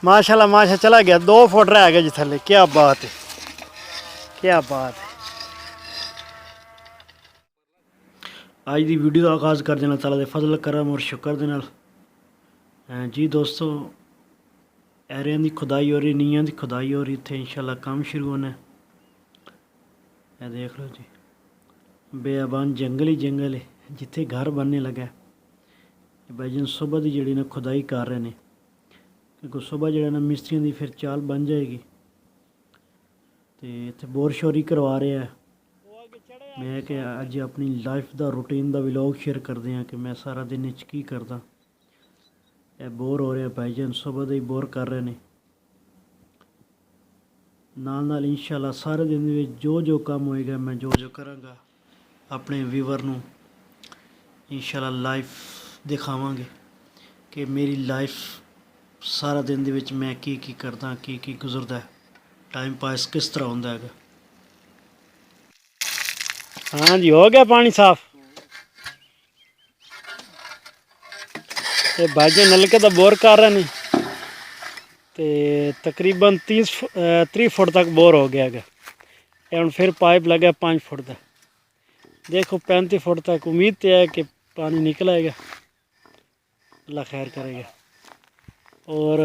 माशाल्लाह माशा चला गया, 2 फुट रह गया जी थले। क्या बात है, क्या बात है। आज की वीडियो का आगाज़ कर देना ताला दे फजल करम और शुक्र दे नाल। जी दोस्तों, एरियां की खुदाई हो रही, नीयां की खुदाई हो रही, इतने इंशाल्लाह काम शुरू होना है। देख लो जी, बेआबान जंगल ही जंगल है जिथे घर बनने लगा है। भाईजान सुबह की जी ना खुदाई कर रहे हैं, क्योंकि सुबह जो ना मिस्त्रियों की फिर चाल बन जाएगी। तो इतने बोर शोरी करवा रहे हैं। मैं कि अज अपनी लाइफ का रूटीन का व्लॉग शेयर करते हैं कि मैं सारा दिन की करदा। ये बोर हो रहे हैं भाईजान, सुबह से ही बोर कर रहे हैं। नाल इंशाल्लाह सारे दिन में जो काम होएगा मैं जो करांगा अपने व्यूवर नूं इंशाल्लाह लाइव दिखावांगे कि मेरी लाइफ सारा दिन दे विच मैं की करदा, की गुजरदा है, टाइम पास किस तरह होंदा है। हाँ जी, हो गया पानी साफ। ये भाईजान नलके तो बोर कर रहे हैं, तो तकरीबन 30 फुट तक बोर हो गया है। हम फिर पाइप लगा 5 फुट का। देखो 35 फुट तक उम्मीद तो है कि पानी निकलेगा, अल्लाह खैर करेगा। और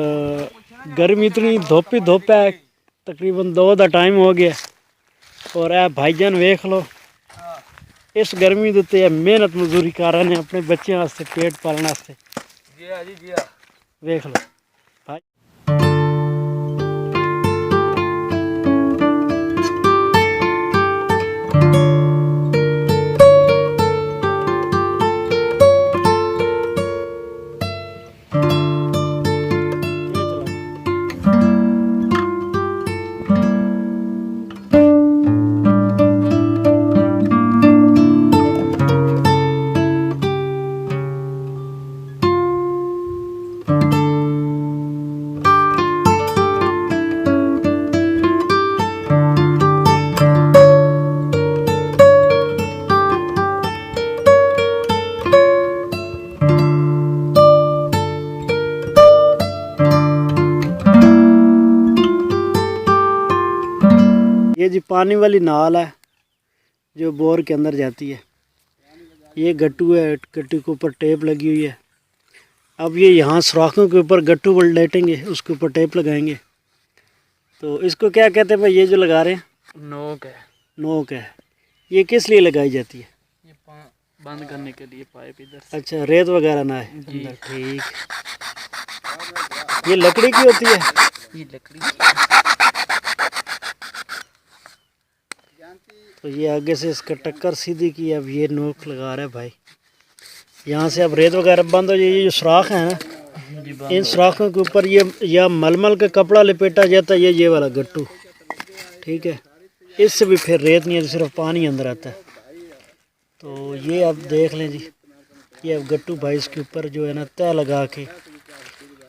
गर्मी इतनी धुप ही धुप है, तकरीबन 2 का टाइम हो गया। और ए भाईजान वेख लो, इस गर्मी के उत्ते मेहनत मजदूरी कर रहे हैं अपने बच्चों वास्ते, पेट पालने वास्ते। वेख लो भाई। ये जी पानी वाली नाल है जो बोर के अंदर जाती है। ये गट्टू है, गट्टू के ऊपर टेप लगी हुई है। अब ये यहाँ सुराखों के ऊपर गट्टू पर लेटेंगे, उसके ऊपर टेप लगाएंगे। तो इसको क्या कहते हैं भाई, ये जो लगा रहे हैं? नोक है। नोक है। ये किस लिए लगाई जाती है? ये बंद करने के लिए पाइप इधर से। अच्छा, रेत वगैरह ना है अंदर। ठीक। ये लकड़ी की होती है? ये लकड़ी। तो ये आगे से इसका टक्कर सीधी की, अब ये नोक लगा रहा है भाई। यहाँ से अब रेत वगैरह बंद हो जाए। ये जो सुराख है ना, इन सुराखों के ऊपर ये या मलमल का कपड़ा लपेटा जाता है, ये वाला गट्टू। ठीक है, इससे भी फिर रेत नहीं है, सिर्फ पानी अंदर आता है। तो ये अब देख लें जी, ये अब गट्टू भाई इसके ऊपर जो है ना तय लगा के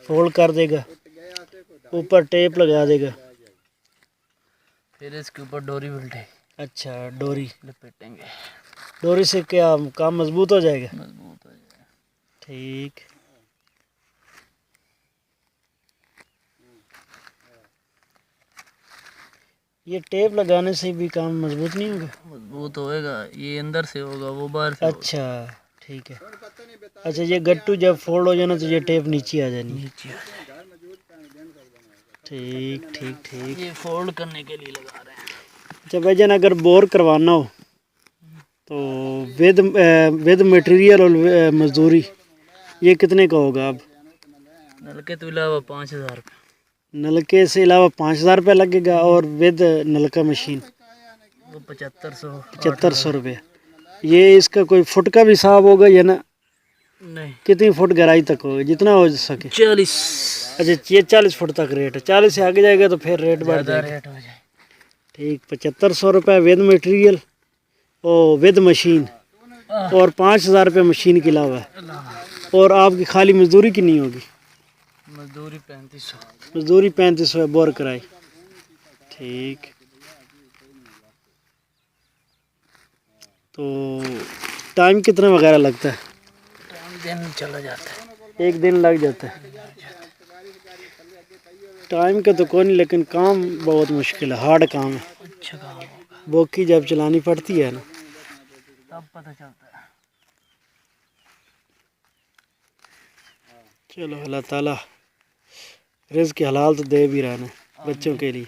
फोल्ड कर देगा, ऊपर टेप लगा देगा, फिर इसके ऊपर डोरी उल्टे। अच्छा, डोरी लपेटेंगे। डोरी से क्या काम मजबूत हो जाएगा? मजबूत हो जाएगा। ठीक। ये टेप लगाने से भी काम मजबूत नहीं होगा? मजबूत होएगा, ये अंदर से होगा, वो बाहर से। अच्छा ठीक है। अच्छा, ये गट्टू जब फोल्ड हो जाना तो ये टेप नीचे आ जानी? नीचे आ जाए। ठीक ठीक ठीक। ये फोल्ड करने के लिए लगा रहे हैं। अच्छा भाईजान, अगर बोर करवाना हो तो विद मटेरियल और मजदूरी ये कितने का होगा? अब नलके तो अलावा 5000 रुपये। नलके से अलावा 5000 रुपये लगेगा, और विद नलका मशीन वो 7500। 7500 रुपये। ये इसका कोई फुट का भी हिसाब होगा या ना? नहीं। कितनी फुट गहराई तक होगा? जितना हो सके। 40। अच्छा, ये 40 फुट तक रेट है। 40 से आगे जाएगा तो फिर रेट बढ़ जाएगा। रेट हो जाए। ठीक, 7500 रुपये विद मटेरियल और विद मशीन, और 5000 रुपये मशीन के अलावा। और आपकी खाली मजदूरी कितनी होगी? मजदूरी 3500। मजदूरी 3500 है, बोर कराई। ठीक। तो टाइम कितना वगैरह लगता है? टाइम दिन चला जाता है, 1 दिन लग जाता है। टाइम का तो कोई नहीं, लेकिन काम बहुत मुश्किल है, हार्ड काम है। अच्छा काम होगा, बोकी जब चलानी पड़ती है ना तब पता चलता है। चलो अल्लाह ताला रिज़्क़ हलाल तो दे भी रहा है बच्चों के लिए।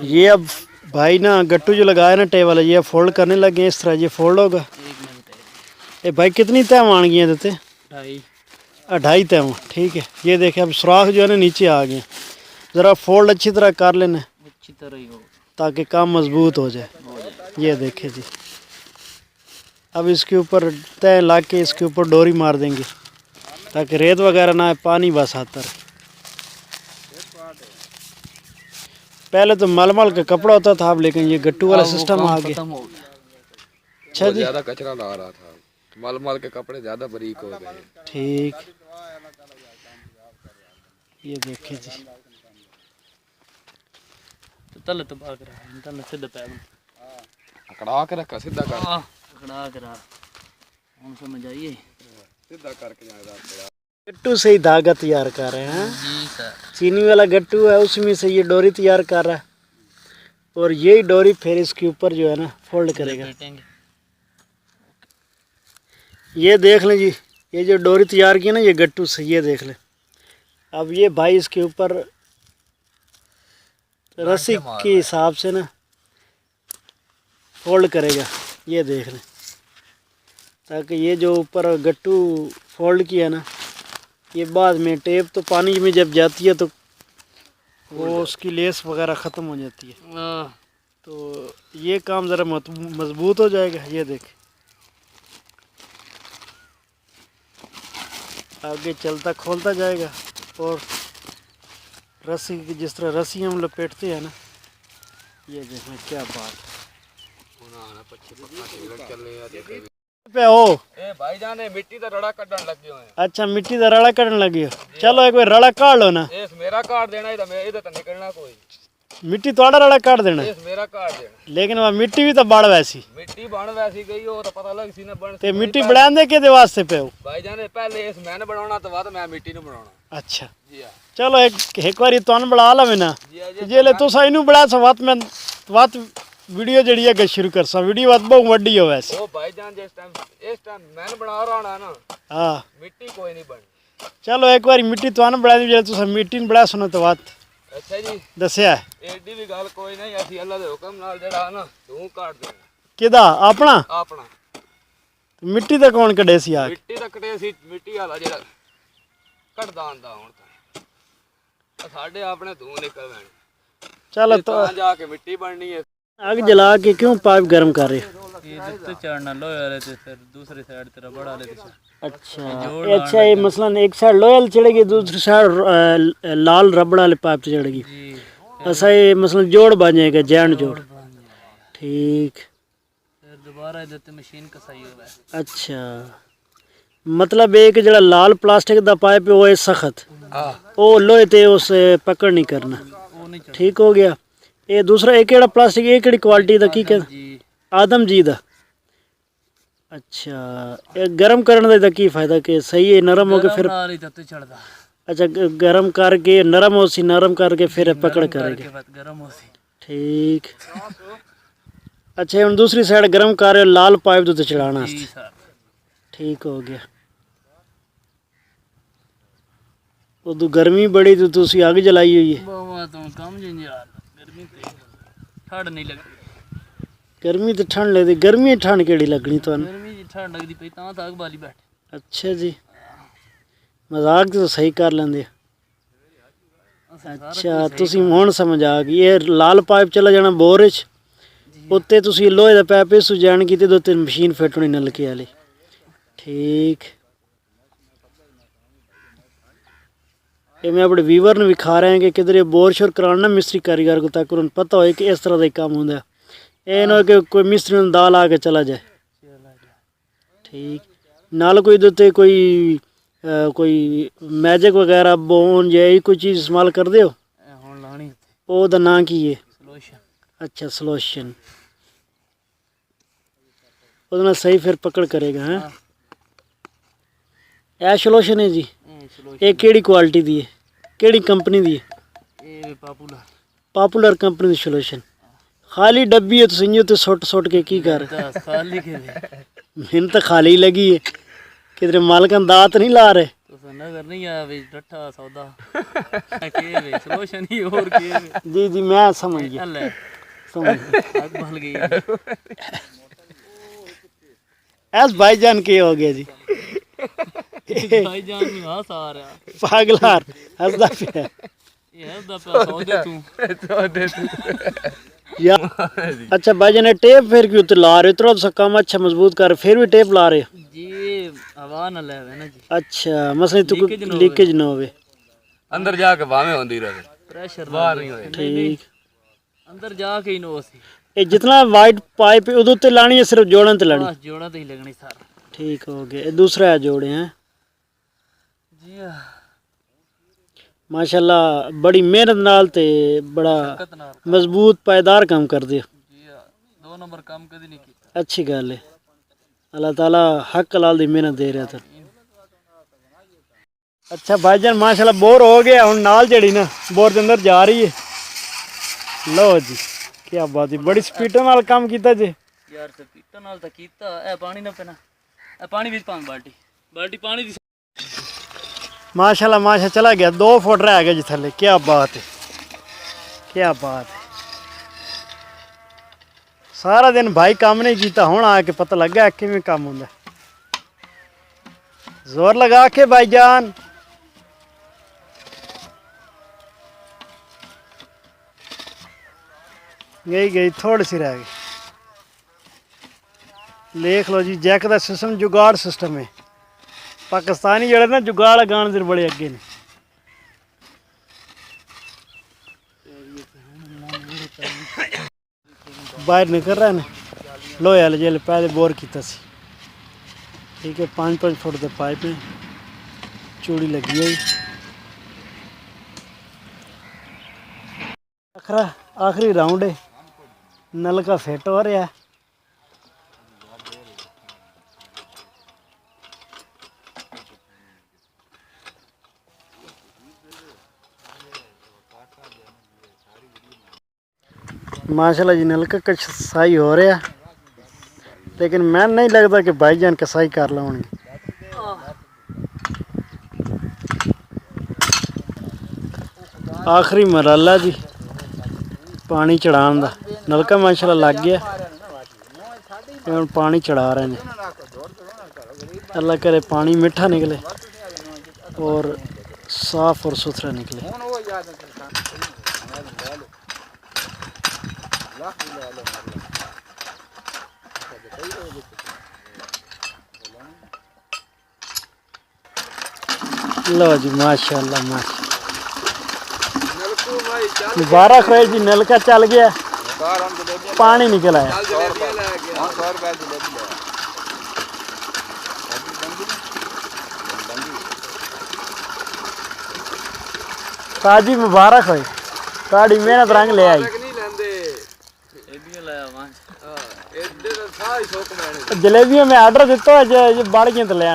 ये अब भाई ना गट्टू जो लगाया ना टे वाला, ये फोल्ड करने लगे इस तरह, ये फोल्ड होगा। 1 मिनट है। ए भाई कितनी तय मान गई हैं देते? 2.5। 2.5 तय। ठीक है, ये देखे अब सुराख जो है ना नीचे आ गए, ज़रा फोल्ड अच्छी तरह कर लेना अच्छी तरह ही हो ताकि काम मजबूत हो जाए। ये देखे जी, अब इसके ऊपर तय ला के इसके ऊपर डोरी मार देंगे ताकि रेत वगैरह ना आए, पानी बस आता रहे। पहले तो मलमल का कपड़ा होता था, अब लेकिन ये गट्टू वाला सिस्टम आ गया। खत्म हो गया। अच्छा जी, ज्यादा कचरा ला रहा था, मल के कपड़े ज्यादा बारीक हो गए। ठीक, ये देखे जी, तो तले तो भाग रहा है, तले सीधे पैर अकड़ा के रखा, सीधा कर, खड़ा करा। हम समझ आइए। सीधा करके जाएगा। गट्टू से ही धागा तैयार कर रहे हैं। जी सर। चीनी वाला गट्टू है, उसमें से ये डोरी तैयार कर रहा है, और यही डोरी फिर इसके ऊपर जो है ना फोल्ड करेगा। लपेटेंगे। ये देख लें जी, ये जो डोरी तैयार की ना ये गट्टू से, ये देख लें। अब ये भाई इसके ऊपर रस्सी के हिसाब से ना फोल्ड करेगा, ये देख लें, ताकि ये जो ऊपर गट्टू फोल्ड किया ना, ये बाद में टेप तो पानी में जब जाती है तो वो उसकी लेस वगैरह ख़त्म हो जाती है, तो ये काम ज़रा मजबूत हो जाएगा। ये देख, आगे चलता खोलता जाएगा, और रस्सी की जिस तरह रस्सी हम लपेटते हैं ना, ये देखें क्या बात पे हो। ए भाईजान ने मिट्टी दा रड़ा कड्डन लग गए हैं। अच्छा, मिट्टी का रड़ा कटन लगी हो, चलो एक बार रड़ा काट लो ना। इस मेरा काट देना, इधर मैं इधर तो निकलना कोई, मिट्टी थोड़ा रड़ा काट देना, इस मेरा काट देना। लेकिन वह मिट्टी भी तो बाढ़ वैसी, मिट्टी बन वैसी गई हो तो पता लग सी ना बन ते मिट्टी बढ़ाने के वास्ते पे हो। भाईजान ने पहले इस मैंने बनाना तो बाद मैं मिट्टी नु बनाना। अच्छा जी हां, चलो एक बारी तुम बढ़ा लवे ना, जी हां, जेले तुसा इनू बढ़ा सो बात में बात वीडियो जड़ी है शुरू कर सा, वीडियो बात बहुत वड्डी हो वैसे। ओ भाईजान इस टाइम मैंने बना रहा ना, हाँ मिट्टी कोई नहीं बन। चलो एक बारी मिट्टी तुम बढ़ा दी, जेले तुसा मिट्टी नहीं बढ़ा सुनो तो बात अच्छा जी, दसिया है। एडी भी गल कोई नहीं, असि अल्लाह दे हुक्म नाल जेड़ा ना तू काट देना किदा अपना अपना। मिट्टी दा कौन कढे सी आके? मिट्टी दा कटे सी, मिट्टी वाला जेड़ा कटदा आंदा हुण तां साडे अपने तू निकल वैण। चलो तो तां जाके मिट्टी बननी है। आग जला के क्यों पाइप गर्म कर रहे हो? ये तो चढ़ना लोहे वाले थे, फिर दूसरी साइड तेरा बड़ा वाले थे। अच्छा ये मसलन एक साइड लोयल चढ़ेगी, दूसरी साइड लाल रबड़ वाले पाइप चढ़ेगी। जी, ऐसा ये मसलन जोड़ बन जाएगा, जैन जोड़। ठीक, फिर दोबारा इधर ते मशीन का सही हो गया। अच्छा मतलब एक जड़ा लाल प्लास्टिक दा पाइप है वो है सख्त, वो लोहे ते उस पकड़ नहीं करना, वो नहीं चढ़। ठीक हो गया। ये दूसरा एक केड़ा प्लास्टिक, एक केड़ी क्वालिटी दा की कहंदे? जी, आदम जी दा। अच्छा ये गर्म करने दा की फायदा कि सही है नरम हो के फिर? नाल ही ते चढ़दा। अच्छा गर्म करके नरम हो सी, नरम करके फिर पकड़ करेगा। के बाद गरम हो सी। ठीक, अच्छा हम दूसरी साइड गर्म कर रहे हो लाल पाइप तो चढ़ाना। जी सर। ठीक हो गया। उदू गर्मी बड़ी तो तुसी आग जलाई हुई है। बाबा तो कम जिन यार, गर्मी ते ठंड नहीं लगदी। गर्मी तो ठंड लगती, गर्मी ठंड केड़ी लगनी तुहानू? गर्मी जी ठंड लगदी पई तां अग बाली बैठे। अच्छा जी, मजाक तो सही कर लेंदे। अच्छा तुसी हुण समझ आ गई, ये लाल पाइप चला जाना बोर च, उत्ते तुसी लोहे दा पाइप इस जान की दो तीन मशीन फिट होनी नलके वाली। ठीक, ये मैं अपने व्यूवर ने विखा रहा है कि किधर ये बोर शोर कराना मिस्त्री कारीगर को, ताकि उन्हें पता हो कि इस तरह का काम होंगे। ये ना कि कोई मिस्त्री ने दाल आके चला जाए। ठीक, नाल कोई दोते कोई मैजिक वगैरह बोन या कोई चीज़ इस्तेमाल कर दे हो? हुण लाणी ओ दा नाम की है? सॉल्यूशन। अच्छा सॉल्यूशन, उतना सही फिर पकड़ करेगा। हैं ਇਹ ਸੋਲੂਸ਼ਨ ਹੈ ਜੀ ਇਹ ਕਿਹੜੀ ਕੁਆਲਿਟੀ ਦੀ ਹੈ ਕਿਹੜੀ ਕੰਪਨੀ ਦੀ ਹੈ ਇਹ ਪਪੂਲਰ ਪਪੂਲਰ ਕੰਪਨੀ ਦੀ ਸੋਲੂਸ਼ਨ ਖਾਲੀ ਡੱਬੀ ਹੈ ਤੁਸੀਂ ਇਹ ਤੇ ਸੁੱਟ ਕੇ ਕੀ ਕਰ ਤਾਂ ਖਾਲੀ ਕੇ ਮੈਨੂੰ ਤਾਂ ਖਾਲੀ ਲਗੀ ਹੈ ਕਿਧਰੇ ਮਾਲਕਾਂ ਦਾਤ ਨਹੀਂ ਲਾ ਰਹੇ ਤੁਸੀਂ ਨਜ਼ਰ ਨਹੀਂ ਆਇਆ ਵੀ ਡੱਠਾ ਸੌਦਾ ਕੇ ਵੇ ਸੋਲੂਸ਼ਨ ਹੀ ਹੋਰ ਕੀ ਵੇ जी जी मैं समझ गया ਲੈ समझ गया ਅੱਗ ਬਲ ਗਈ ऐस भाईजान के हो गया जी ਭਾਈ ਜਾਨ ਨੂੰ ਹਾਸ ਆ ਰਿਹਾ पागलार हंसदा पिया ਇਹ ਦਾ ਪਿਆ ਸੌਦੇ ਤੂੰ यार अच्छा भाईजान ने टेप फिर क्यों तो ला रहे हो इतना सा काम अच्छा मजबूत कर फिर भी टेप ला रहे हो ਜੀ ਹਵਾ ਨਾ ਲੈਵੇ ਨਾ ਜੀ अच्छा मसले तो लीकेज ना होवे ਅੰਦਰ ਜਾ ਕੇ ਭਾਵੇਂ ਹੁੰਦੀ ਰਹੇ ਪ੍ਰੈਸ਼ਰ ਬਾਹਰ ਨਹੀਂ ਹੋਏ ठीक ਅੰਦਰ ਜਾ ਕੇ ਹੀ ਨੋ ਸੀ ये जितना वाइट पाइप है उधर ते लानी है सिर्फ जोड़न ते लानी ਬਸ ਜੋੜਾ ਤੇ ਹੀ ਲੱਗਣੀ ਸਾਰਾ ठीक हो गया ये दूसरा है जोड़े हैं ਜੀ माशाल्लाह बड़ी मेहनत नाल ते बड़ा ਨਾਲ मजबूत पायदार काम कर दियो ਜੀ 2 ਨੰਬਰ ਕੰਮ ਕਦੀ ਨਹੀਂ ਕੀਤਾ अच्छी गल है अल्लाह ताला हक हलाल दी मेहनत दे रहा था अच्छा भाईजान माशाल्लाह बोर हो गया हुन नाल जड़ी ना बोर दे अंदर जा रही है लो जी क्या बात है बड़ी स्पीड नाल काम कीता जी ਯਾਰ ਤੇ ਪੀਟਣ ਨਾਲ ਤਾਂ ਕੀਤਾ ਇਹ ਪਾਣੀ ਨਾ ਪੈਣਾ ਇਹ ਪਾਣੀ ਵਿੱਚ ਪਾਉਂ ਬਾਲਟੀ ਪਾਣੀ ਦੀ माशाल्लाह माशा चला गया 2 फुट रह गया जी थले क्या बात है सारा दिन भाई काम नहीं कीता हुन आके पता लगा किवें काम हुंदा जोर लगा के भाईजान गई थोड़ी सी रह गई देख लो जी जैक का सिस्टम जुगाड़ सिस्टम है पाकिस्तानी जड़े ना जुगाड़ लगाने दे बड़े अगे ने बाहर निकल रहा है लोहे वाले जेल पहले बोर किया ठीक है 5-5 फुट के पाइप है चूड़ी लगी है आखिरी राउंड है नलका फिट हो रहा है माशाल्लाह जी नलका का सही हो रहा लेकिन मैं नहीं लगता कि भाईजान का सही कर लाऊंगी आखिरी मरहला जी पानी चढ़ाने का नलका माशाल्लाह लग गया हम पानी चढ़ा रहे हैं अल्लाह करे पानी मीठा निकले और साफ और सुथरा निकले लो जी माशाल्लाह मुबारक रहे जी नलका चल गया पानी निकल आया ताजी मुबारक हो ताड़ी मेहनत रंग ले आई जलेबियों में आर्डर दिता है बढ़ गए तो लिया